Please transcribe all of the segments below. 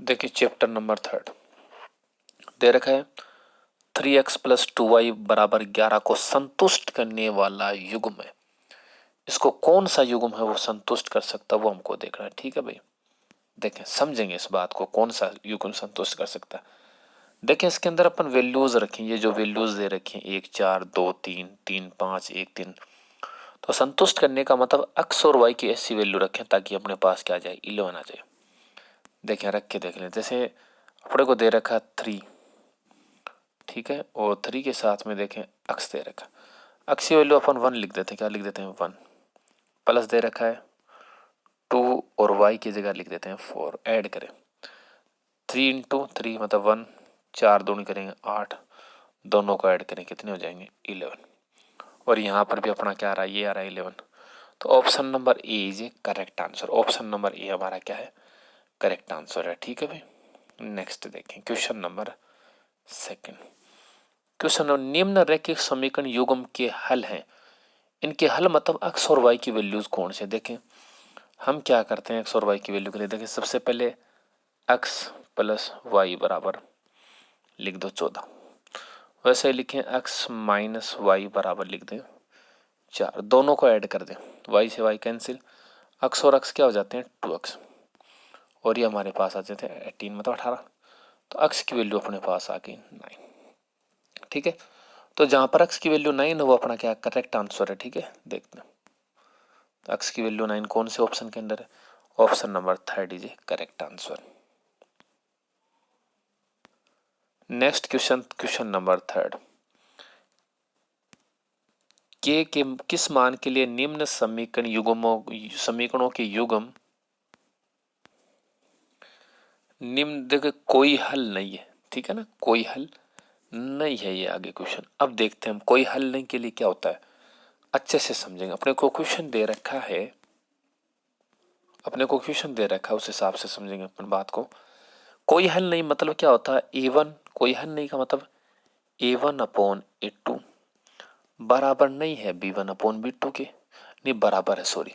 देखिए chapter number 3 दे रखा है 3x प्लस 2y बराबर 11 को संतुष्ट करने वाला युग्म है। इसको कौन सा युग्म है वो संतुष्ट कर सकता है वो हमको देखना है। ठीक है भाई, देखें समझेंगे इस बात को, कौन सा युग्म संतुष्ट कर सकता है। देखें इसके अंदर अपन वैल्यूज रखें, ये जो वैल्यूज दे रखे हैं 1 4 2 3 3 5 1 3, तो संतुष्ट करने का मतलब x और y की ऐसी वैल्यू रखें ताकि अपने पास क्या आ जाए 11 आ जाए। देखें रख के देख लें, जैसे अपने को दे रखा 3, ठीक है, और 3 के साथ में देखें x दे रखा, x की वैल्यू अपन 1 लिख देते हैं, क्या लिख देते हैं 1, प्लस दे रखा है 2 और y की जगह लिख देते हैं 4, ऐड करें 3 इंटू 3 मतलब 1, 4 दूनी करेंगे 8, दोनों को ऐड करें कितने हो जाएंगे 11, और यहाँ पर भी अपना क्या आ रहा है, ये आ रहा है 11। तो option number A is A correct answer, option number A हमारा क्या है, करेक्ट आंसर है। ठीक है भाई, नेक्स्ट देखें क्वेश्चन नंबर 2। क्वेश्चन निम्न रैखिक समीकरण युग्म के हल हैं, इनके हल मतलब x और y की वैल्यूज कौन से। देखें हम क्या करते हैं x और y की वैल्यू के लिए, देखें सबसे पहले x प्लस वाई बराबर लिख दो 14, वैसे ही लिखें x माइनस वाई बराबर लिख दें 4, दोनों को ऐड कर दें, y से y कैंसिल, x और x क्या हो जाते हैं 2x, और ये हमारे पास आ जाते हैं 18 मतलब 18, तो x की वैल्यू अपने पास आ गई 9। ठीक है, तो जहां पर x की वैल्यू 9 है वो अपना क्या करेक्ट आंसर है। ठीक है, देखते हैं तो x की वैल्यू 9 कौन से ऑप्शन के अंदर है, option number 3 is correct answer. Next question, question number 3 के किस मान के लिए निम्न समीकरणों के युग्म निम्न, देखो कोई हल नहीं है, ठीक है ना, कोई हल नहीं है ये आगे क्वेश्चन। अब देखते हैं हम कोई हल नहीं के लिए क्या होता है, अच्छे से समझेंगे। अपने को क्वेश्चन दे रखा है, अपने को क्वेश्चन दे रखा है उस हिसाब से समझेंगे अपन बात को। कोई हल नहीं मतलब क्या होता है, A1, कोई हल नहीं का मतलब A1 अपॉन A2 बराबर नहीं है B1 अपॉन B2 के, नहीं बराबर है सॉरी,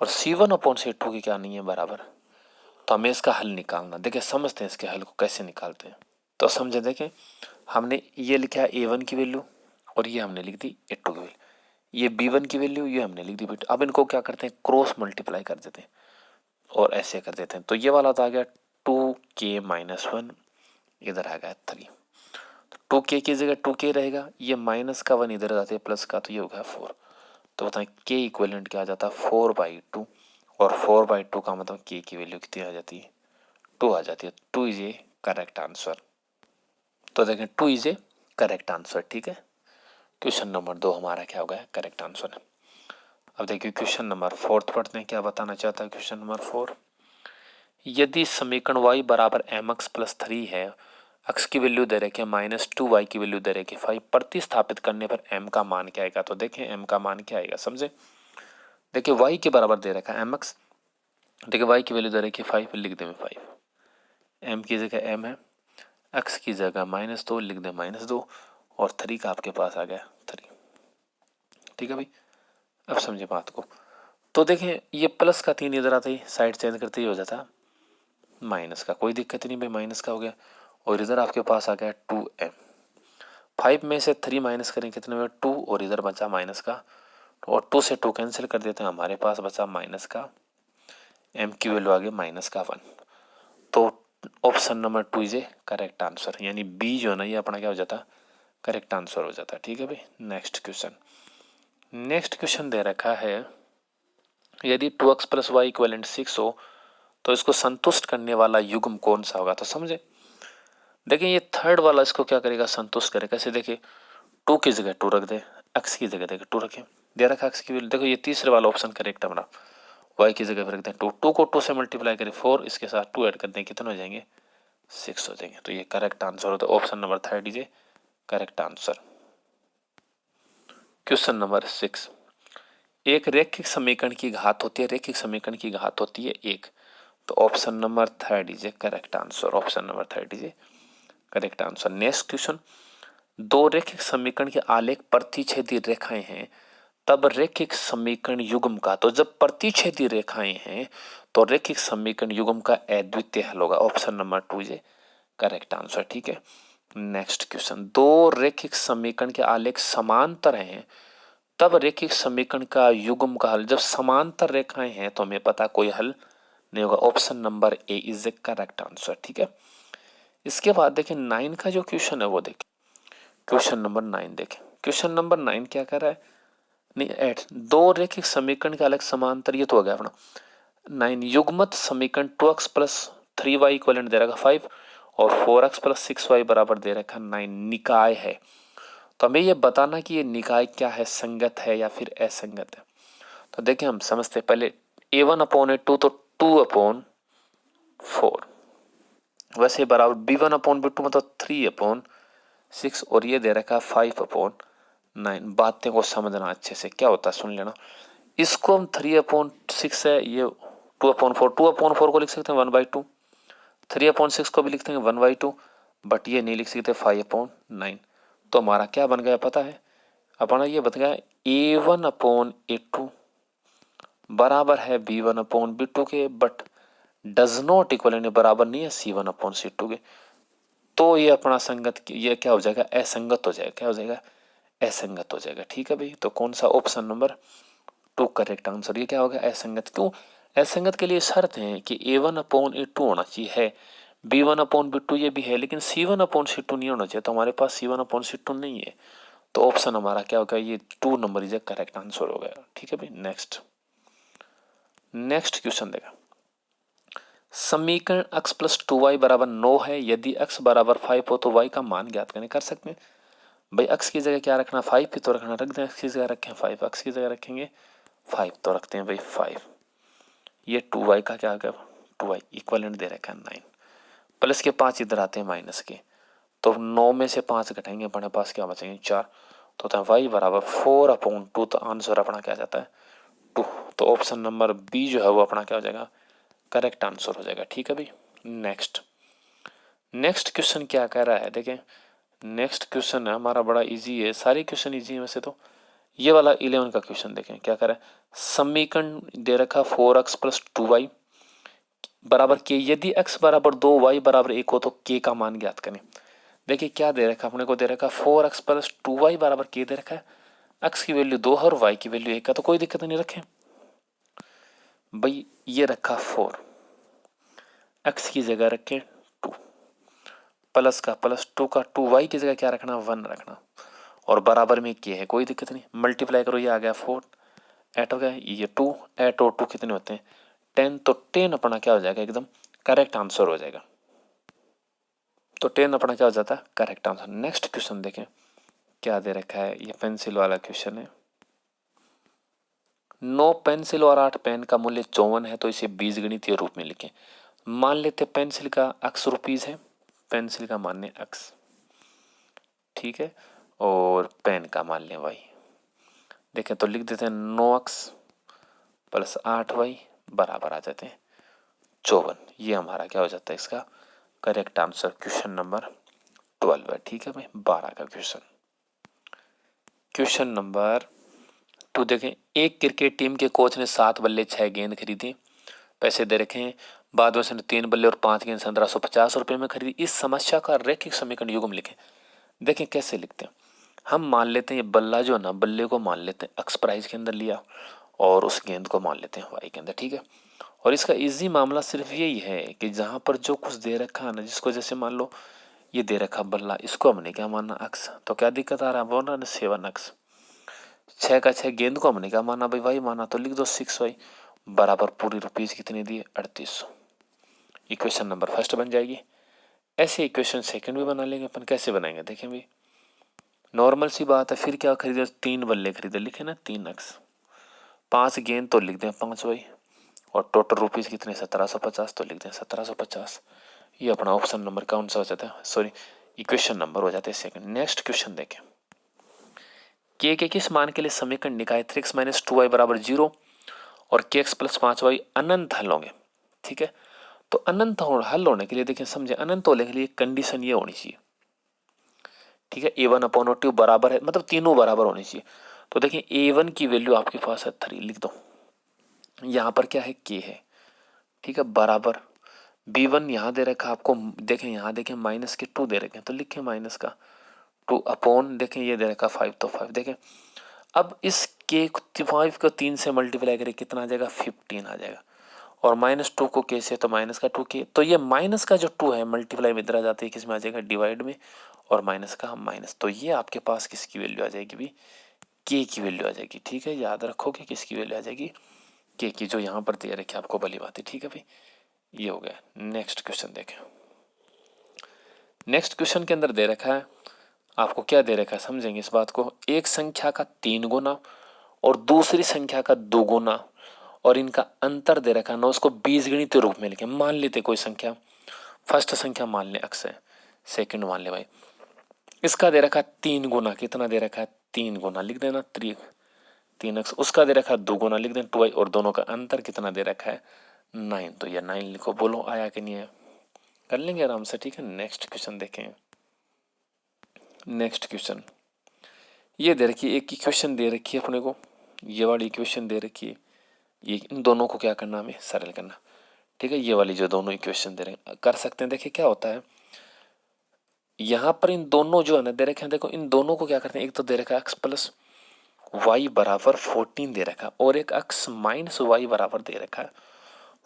और C1 अपॉन C2 के क्या नहीं है बराबर। तो हमें इसका हल निकालना, देखिए समझते हैं इसके हल को कैसे निकालते हैं। तो समझे, देखें हमने ये लिखा A1 की वैल्यू और ये हमने लिख दी A2 की वैल्यू, ये B1 की वैल्यू ये हमने लिख दी B2। अब इनको क्या करते हैं क्रॉस मल्टीप्लाई कर देते हैं और ऐसे कर देते हैं, तो ये वाला तो आ गया 2k माइनस 1, इधर आ गया 3, तो 2k की जगह 2k रहेगा, ये माइनस का 1 इधर जाते हैं प्लस का, तो ये हो गया 4। तो बताएं k इक्वलेंट क्या आ जाता है 4/2, और 4/2 का मतलब k की वैल्यू कितनी आ जाती है 2 आ जाती है। 2 इज ए करेक्ट आंसर, तो देखें 2 इज ए करेक्ट आंसर। ठीक है, क्वेश्चन नंबर 2 हमारा क्या होगा करेक्ट आंसर। अब देखिए क्वेश्चन नंबर 4 पढ़ते हैं, क्या बताना चाहता है क्वेश्चन नंबर 4। यदि समीकरण y बराबर mx प्लस 3 है, x की वैल्यू दे रखे -2y की वैल्यू दे रखी 5, प्रतिस्थापित करने पर m का मान क्या आएगा। तो देखें m का मान क्या आएगा, समझे। देखिए y के बराबर दे रखा है mx, देखिए y की वैल्यू दे रखी 5, लिख दें 5, m की जगह m है, x की जगह -2 लिख दें -2, और 3 का आपके पास आ गया 3। ठीक है भाई, अब समझे बात को। तो देखें ये प्लस का 3 इधर आता है, साइड चेंज करते ही हो जाता माइनस का, कोई दिक्कत नहीं भाई, माइनस का हो गया, और इधर आपके पास आ गया 2m। 5 में से 3 माइनस करें कितने में 2, और इधर बचा माइनस का, और 2 से 2 कैंसिल कर देते हैं, हमारे पास बचा माइनस का, m की वैल्यू आ गई माइनस का 1। तो option number 2 is A correct answer, यानी बी जो है ना ये अपना क्या हो जाता करेक्ट आंसर हो जाता। ठीक है भाई, नेक्स्ट क्वेश्चन। नेक्स्ट क्वेश्चन दे रखा है यदि 2x प्लस वाई इक्वलेंट 6 हो तो इसको संतुष्ट करने वाला युग्म कौन सा होगा। तो समझे, देखिए ये थर्ड वाला इसको क्या करेगा संतुष्ट करेगा। कैसे, देखिए 2 की जगह 2 रख दे, x की जगह देखिए 2 रखें, दे रखा x की वैल्यू, देखो ये तीसरे वाला ऑप्शन करेक्ट है हमारा। y की जगह रख दें 2, 2 को 2 से मल्टीप्लाई करें 4, इसके साथ 2 ऐड कर दें कितने हो जाएंगे 6 हो जाएंगे। तो ये करेक्ट आंसर होता है, option number 3 is correct answer. Question number 6, एक रैखिक समीकरण की घात होती है, रैखिक समीकरण की घात होती है 1, तो option number 3 is correct answer, option number 3 is correct answer. Next question, दो रैखिक समीकरण के आलेख प्रतिच्छेदी रेखाएं हैं तब रैखिक समीकरण युग्म का, तो जब प्रतिच्छेदी रेखाएं हैं तो रैखिक समीकरण युग्म का अद्वितीय हल होगा। Option number 2 is correct answer. ठीक है, नेक्स्ट क्वेश्चन, दो रैखिक समीकरण के आलेख समांतर हैं तब रैखिक समीकरण का युग्म का हल, जब समांतर रेखाएं हैं तो हमें पता कोई हल नहीं होगा। Option number A is A correct answer. ठीक है, इसके बाद देखें 9 का जो क्वेश्चन है वो देखें, क्वेश्चन नंबर 9 देखें। क्वेश्चन नंबर 9 क्या कर रहा है, नहीं 8, दो रैखिक समीकरण के अलग समांतर, ये तो हो गया अपना 9। युग्मत समीकरण 2x प्लस 3y इक्वलेंट दे रखा 5 और 4x प्लस 6y बराबर दे रखा 9 निकाय है। तो हमें ये बताना कि ये निकाय क्या है, संगत है या फिर असंगत है। तो देखिए हम समझते पहले a1/a2 तो 2/4, वैसे बराबर b1/b2 मतलब 3/6 और ये दे रखा 5/9। बातें को समझना अच्छे से, क्या होता है सुन लेना। इसको हम 3/6 है, ये 2/4, 2/4 को लिख सकते हैं 1/2, 3/6 को भी लिखते हैं 1/2, बट ये नहीं लिख सकते 5/9। तो हमारा क्या बन गया पता है, अपना ये बन गया a1/a2 बराबर है b1/b2 के, बट डज नॉट इक्वल बराबर नहीं है c1/c2 के। तो ये अपना संगत, ये क्या हो जाएगा, असंगत हो जाएगा। क्या हो जाएगा, असंगत हो जाएगा। ठीक है भाई, तो कौन सा, ऑप्शन नंबर 2 करेक्ट आंसर। ये क्या होगा, असंगत। क्यों, असंगत के लिए शर्त है कि a1/a2 होना चाहिए है, b1/b2 ये भी है, लेकिन c1/c2 नहीं होना चाहिए। तो हमारे पास c1/c2 नहीं है, तो ऑप्शन हमारा क्या होगा, ये 2 नंबर इज करेक्ट आंसर हो गया। ठीक है भाई, नेक्स्ट क्वेश्चन देखा, समीकरण x प्लस 2y बराबर 9 है, यदि x बराबर 5 हो तो y का मान ज्ञात करने। कर सकते हैं भाई, x की जगह क्या रखना, 5 ही तो रखना, रख दें। x की जगह रखें 5, x की जगह रखेंगे 5 तो रखते हैं भाई 5। ये 2y का क्या होगा, 2y इक्वलेंट दे रखा है 9, प्लस के 5 इधर आते हैं माइनस के, तो 9 में से 5 घटाएंगे, अपने पास क्या बचेंगे 4, तो y बराबर 4/2। तो आंसर अपना क्या जाता है 2। तो ऑप्शन नंबर बी जो है वो अपना क्या हो जाएगा, करेक्ट आंसर हो जाएगा। ठीक है भाई, नेक्स्ट क्वेश्चन क्या कह रहा है, देखें नेक्स्ट क्वेश्चन है हमारा बड़ा इजी है, सारे क्वेश्चन इजी है वैसे तो। ये वाला 11 का क्वेश्चन देखें क्या कह रहा है, समीकरण दे रखा 4x प्लस 2y बराबर के, यदि x बराबर 2 y बराबर 1 हो तो k का मान ज्ञात करें। देखिए क्या दे रखा अपने को, दे रखा 4x प्लस 2y बराबर k दे रखा है, x की वैल्यू 2 है और y की वैल्यू 1 है, तो कोई दिक्कत नहीं रखें भाई। ये रखा 4, x की जगह रखें 2, प्लस का प्लस 2 का 2y की जगह क्या रखना 1 रखना, और बराबर में k है, कोई दिक्कत नहीं। मल्टीप्लाई करो, ये आ गया 4, 8 हो गया, ये 2, 8 और 2 कितने होते हैं 10, तो 10 अपना क्या हो जाएगा, एकदम करेक्ट आंसर हो जाएगा। तो 10 अपना क्या हो जाता है, करेक्ट आंसर। नेक्स्ट क्वेश्चन देखें क्या दे रखा है, ये पेंसिल वाला क्वेश्चन है। 9 पेंसिल और 8 पेन का मूल्य 54 है, तो इसे बीजगणितीय रूप में लिखें। मान लेते पेंसिल का x रुपीज है, पेंसिल का मान लें x, ठीक है, और पेन का मान लें y। देखें तो लिख देते हैं 9x प्लस 8y बराबर आ जाते हैं 54। ये हमारा क्या हो जाता है, इसका करेक्ट आंसर क्वेश्चन नंबर 12 है। ठीक है भाई, 12 का क्वेश्चन नंबर 2 देखें, एक क्रिकेट टीम के कोच ने 7 बल्ले 6 गेंद खरीदी, पैसे दे रखे हैं, बाद में उसने 3 बल्ले और 5 गेंद 1550 रुपये में खरीदी। इस समस्या का रैखिक समीकरण युग्म लिखें। देखें कैसे लिखते हैं, हम मान लेते हैं ये बल्ला जो है ना, बल्ले को मान लेते हैं x प्राइस के अंदर लिया और उस गेंद को मान लेते हैं y के अंदर। ठीक है, और इसका इजी मामला सिर्फ यही है कि जहाँ पर जो कुछ दे रखा है ना, जिसको जैसे मान लो ये दे रखा बल्ला, इसको हमने क्या मानना x, तो क्या दिक्कत आ रहा है, वो ना 7x, 6 का 6 गेंद को हमने क्या माना भाई y माना, तो लिख दो 6y बराबर पूरी रुपीज कितने दिए 3800। इक्वेशन नंबर फर्स्ट बन जाएगी। ऐसे इक्वेशन सेकंड भी बना लेंगे अपन। कैसे बनाएंगे देखें भाई, नॉर्मल सी बात है, फिर क्या खरीदे 3 बल्ले खरीदे, लिखे ना 3x, 5 गेंद तो लिख दें 5y, और टोटल रुपीज कितने 1750, तो लिख दें 1750। ये अपना ऑप्शन नंबर कौन सा हो जाता है, सॉरी इक्वेशन नंबर हो जाते हैं सेकंड। नेक्स्ट क्वेश्चन देखें, के किस मान के लिए समीकरण निकाय 3x माइनस 2y बराबर 0 और kx प्लस 5y अनंत हल होंगे। ठीक है, तो अनंत हल होने के लिए देखिए समझे, अनंत होने के लिए कंडीशन ये होनी चाहिए, ठीक है, a1/2 बराबर है, मतलब तीनों बराबर होनी चाहिए। तो देखिए A1 की वैल्यू आपके पास है 3, लिख दो। यहाँ पर क्या है K है, ठीक है, बराबर B1 यहाँ दे रखा आपको, देखें यहाँ देखें माइनस के 2 दे रखे हैं तो लिखें माइनस का 2 अपॉन, देखें ये दे रखा 5 तो 5, देखें अब इस K 5 को 3 से मल्टीप्लाई करें कितना आ जाएगा 15 आ जाएगा, और -2 को K से तो माइनस का 2K, तो ये माइनस का जो 2 है मल्टीप्लाई में इधर आ जाती है, किस में आ जाएगा डिवाइड में, और माइनस का माइनस, तो ये आपके पास किसकी वैल्यू आ जाएगी भी K की वैल्यू आ जाएगी। ठीक है, याद रखोगे किसकी वैल्यू आ जाएगी K की, जो यहाँ पर दे रखी आपको भली बात है। ठीक है भाई, ये हो गया। नेक्स्ट क्वेश्चन देखें। नेक्स्ट क्वेश्चन के अंदर दे रखा है आपको, क्या दे रखा है समझेंगे इस बात को। एक संख्या का 3 गुना और दूसरी संख्या का 2 गुना और इनका अंतर दे रखा है ना, उसको बीजगणित रूप में लिखे। मान लेते कोई संख्या, फर्स्ट संख्या मान ले अक्स है, सेकंड मान ले भाई, इसका दे रखा है 3 गुना, कितना दे रखा है 3 गुना, लिख देना 3x, उसका दे रखा है 2 गुना, लिख देना 2y, और दोनों का अंतर कितना दे रखा है 9, तो ये 9 लिखो। बोलो आया कि नहीं आया, कर लेंगे आराम से। ठीक है, नेक्स्ट क्वेश्चन देखें। नेक्स्ट क्वेश्चन ये दे रखी है, एक इक्वेशन दे रखी है अपने को, ये वाली इक्वेशन दे रखी है, ये इन दोनों को क्या करना हमें सरल करना। ठीक है, ये वाली जो दोनों इक्वेशन दे रहे हैं कर सकते हैं। देखिए क्या होता है यहाँ पर, इन दोनों जो है ना दे रखे हैं, देखो इन दोनों को क्या करते हैं, एक तो दे रखा है x प्लस वाई बराबर 14 दे रखा है, और एक x माइनस वाई बराबर दे रखा है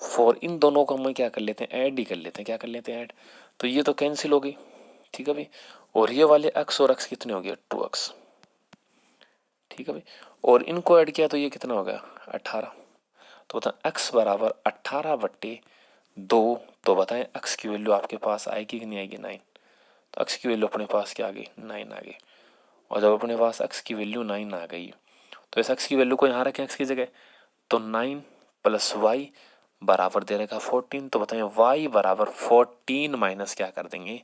4। इन दोनों को हम क्या कर लेते हैं, ऐड ही कर लेते हैं। क्या कर लेते हैं, ऐड, तो ये तो कैंसिल हो गई। ठीक है भाई, और ये वाले x और x कितने हो गए 2x। ठीक है भाई, और इनको ऐड किया तो ये कितना हो गया 18। तो बताएं x बराबर 18/2, तो बताएं x की वैल्यू आपके पास आएगी कि नहीं आएगी 9। तो x की वैल्यू अपने पास क्या आ गई 9 आ गई, और जब अपने पास x की वैल्यू 9 आ गई तो इस x की वैल्यू को यहाँ रखें x की जगह, तो 9 प्लस वाई बराबर दे रखा 14। तो बताएं y बराबर 14 माइनस क्या कर देंगे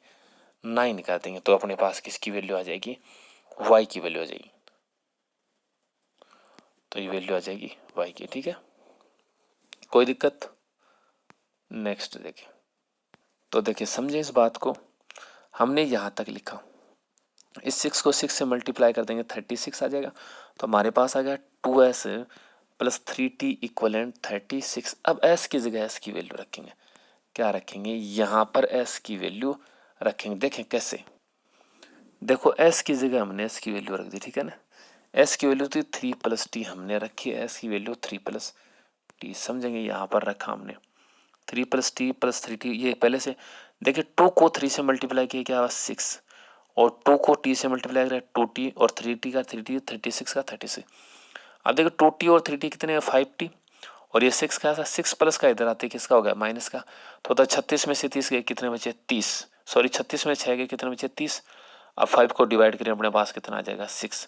9 कर देंगे, तो अपने पास किसकी वैल्यू आ जाएगी y की वैल्यू आ जाएगी, तो ये वैल्यू आ जाएगी y की। ठीक है, कोई दिक्कत। नेक्स्ट देखिए, तो देखिए समझे इस बात को, हमने यहाँ तक लिखा, इस 6 को 6 से मल्टीप्लाई कर देंगे 36 आ जाएगा, तो हमारे पास आ गया 2s प्लस 3t इक्वलेंट 36। अब s की जगह s की वैल्यू रखेंगे, क्या रखेंगे यहाँ पर s की वैल्यू रखेंगे। देखें कैसे, देखो s की जगह हमने s की वैल्यू रख दी, ठीक है ना, s की वैल्यू थी 3 प्लस टी हमने रखी है, s की वैल्यू 3 प्लस टी, समझेंगे यहाँ पर रखा हमने 3 प्लस टी प्लस 3t, ये पहले से देखिए 2 को 3 से मल्टीप्लाई किया क्या 6, और 2 को t से मल्टीप्लाई करें 2t, और 3t का 3t 36 का 36। अब देखो 2t और 3t कितने हैं 5t, और ये 6 का 6 प्लस का इधर आते किसका हो गया माइनस का, तो 36 में से 30 गए कितने बचे 30, सॉरी 36 में 6 गए कितने बचे 30। अब 5 को डिवाइड करें अपने पास कितना आ जाएगा 6,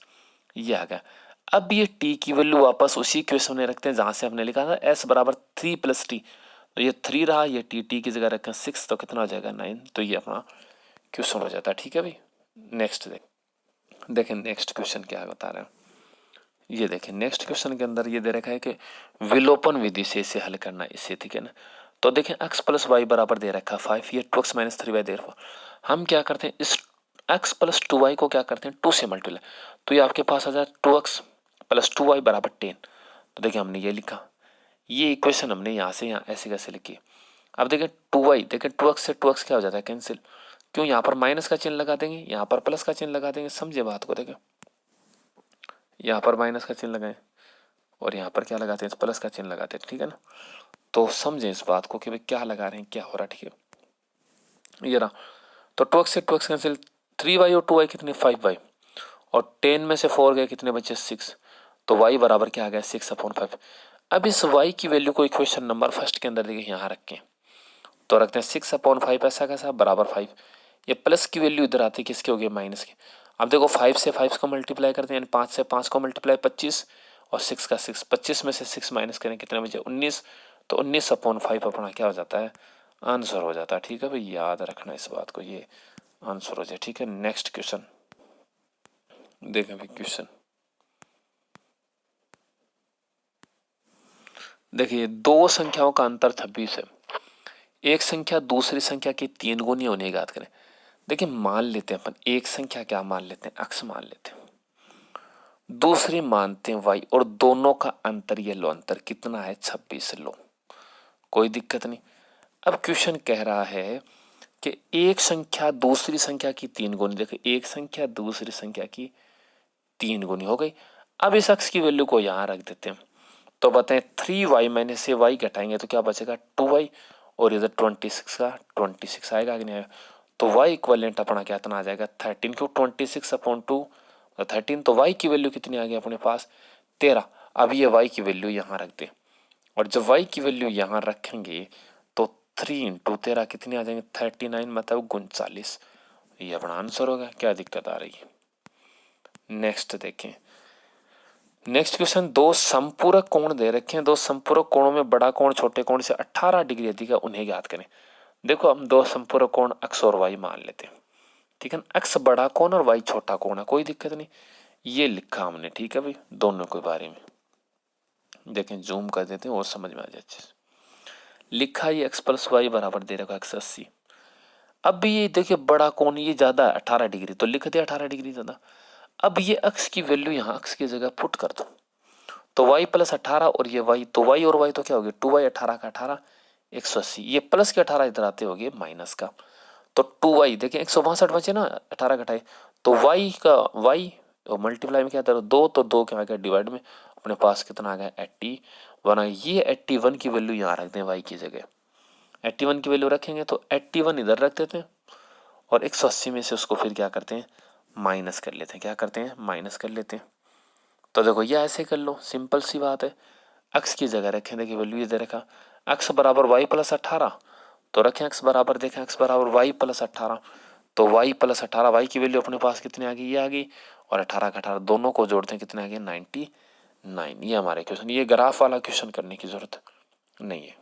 ये आ गया। अब ये t की वैल्यू वापस उसी क्वेश्चन में रखते हैं जहां से हमने लिखा था s बराबर 3 प्लस टी, तो ये 3 रहा, ये t की जगह रखें 6, तो कितना हो जाएगा 9, तो ये अपना क्वेश्चन हो जाता है। ठीक है भाई, नेक्स्ट देखें नेक्स्ट क्वेश्चन क्या बता रहे हैं, ये देखें नेक्स्ट क्वेश्चन के अंदर ये दे रखा है कि विलोपन विधि से इसे हल करना है इससे। ठीक है ना, तो देखें x प्लस वाई बराबर दे रखा 5, ये 2x माइनस 3y दे रखा, हम क्या करते हैं इस x प्लस 2y को क्या करते हैं 2 से मल्टीप्लाई, तो ये आपके पास आ जाए 2x प्लस 2y बराबर 10। तो देखिए हमने ये लिखा, ये इक्वेशन हमने यहाँ से यहाँ ऐसे कैसे लिखी। अब देखें 2y, देखें 2x से 2x क्या हो जाता है कैंसिल, क्यों यहाँ पर माइनस का चिन्ह लगा देंगे, यहाँ पर प्लस का चिन्ह लगा देंगे, समझे बात को। देखें यहाँ पर माइनस का चिन्ह लगाएं और यहाँ पर क्या लगाते हैं प्लस का चिन्ह लगाते हैं। ठीक है ना, तो समझें इस बात को कि भाई क्या लगा रहे हैं क्या हो रहा है। ठीक है, ये रहा, तो 2x से 2x कैंसिल, 3y और 2y कितने 5y, और 10 में से 4 गए कितने बचे 6, तो y बराबर क्या आ गया 6/5। अब इस y की वैल्यू को इक्वेशन नंबर फर्स्ट के अंदर देखिए यहाँ रखें, तो रखते हैं 6/5 ऐसा कैसा बराबर 5, ये प्लस की वैल्यू इधर आती है किसके हो गए माइनस के। अब देखो 5 से 5 को मल्टीप्लाई करते हैं, यानी 5 से 5 को मल्टीप्लाई 25, और 6 का 6, 25 में से 6 माइनस करें कितने बचे 19, तो 19/5 अपना क्या हो जाता है आंसर हो जाता है। ठीक है भाई, याद रखना इस बात को, ये आंसर हो जाए। ठीक है, नेक्स्ट क्वेश्चन देखें भाई। क्वेश्चन देखिए, दो संख्याओं का अंतर 26 है, एक संख्या दूसरी संख्या की 3 गुनी होने की याद करें। देखिए मान लेते हैं अपन एक संख्या क्या मान लेते हैं x मान लेते हैं, दूसरी मानते हैं y और दोनों का अंतर, ये लो अंतर कितना है 26 लो, कोई दिक्कत नहीं। अब क्वेश्चन कह रहा है कि एक संख्या दूसरी संख्या की 3 गुनी, देखो एक संख्या दूसरी संख्या की 3 गुनी हो गई। अब इस अक्ष की वैल्यू को यहां रख देते हैं, तो बताएं 3y मैंने से y घटाएंगे तो क्या बचेगा 2y, और इधर 26 का 26 आएगा कि नहीं आएगा, तो y इक्वलेंट अपना क्या इतना आ जाएगा 13, क्यों 26/2 13, तो y की वैल्यू कितनी आ गई अपने पास 13। अब ये y की वैल्यू यहाँ रख दे, और जब y की वैल्यू यहाँ रखेंगे तो 3 × 13 कितनी आ जाएंगे 39, मतलब 39। ये अपना आंसर होगा, क्या दिक्कत आ रही है। नेक्स्ट देखें, नेक्स्ट क्वेश्चन, दो संपूरक कोण दे रखे हैं, दो संपूरक कोणों में बड़ा कोण छोटे कोण से 18 डिग्री अधिक है, उन्हें ज्ञात करें। देखो हम दो संपूरक कोण x और y मान लेते हैं, ठीक है ना, x बड़ा कोण और y छोटा कोण है, कोई दिक्कत नहीं, ये लिखा हमने, ठीक है भाई, दोनों के बारे में देखें, जूम कर देते हैं और समझ में आ जाए अच्छे से। लिखा ये x + y बराबर दे रखा 180। अब भी ये देखिए बड़ा कोण ये ज्यादा 18 डिग्री, तो लिख दे 18 डिग्री ज्यादा। अब ये x की वैल्यू यहाँ x की जगह पुट कर दो, तो y + 18 और ये y, तो y और y तो क्या हो गया 2y, 18 का 18 180, ये प्लस के 18 इधर आते हो गए माइनस का, तो 2y देखें 162 बचे ना, 18 घटाए, तो y का y और मल्टीप्लाई में क्या था 2, तो 2 क्या आ गया डिवाइड में, अपने पास कितना आ गया 81 आ गया। ये 81 की वैल्यू यहाँ रख दें y की जगह, 81 की वैल्यू रखेंगे तो 81 इधर रख देते हैं, और 180 में से उसको फिर क्या करते हैं माइनस कर लेते हैं, क्या करते हैं माइनस कर लेते हैं। तो देखो ये ऐसे कर लो, सिंपल सी बात है, x की जगह रखें, देखिए वैल्यू इधर रखा x बराबर y + 18, तो रखें x बराबर, देखें x बराबर y + 18, तो y + 18 y की वैल्यू अपने पास कितनी आ गई, ये आ गई, और 18 का 18 दोनों को जोड़ते हैं कितने आ गए 99। ये हमारे क्वेश्चन, ये ग्राफ वाला क्वेश्चन करने की जरूरत नहीं है।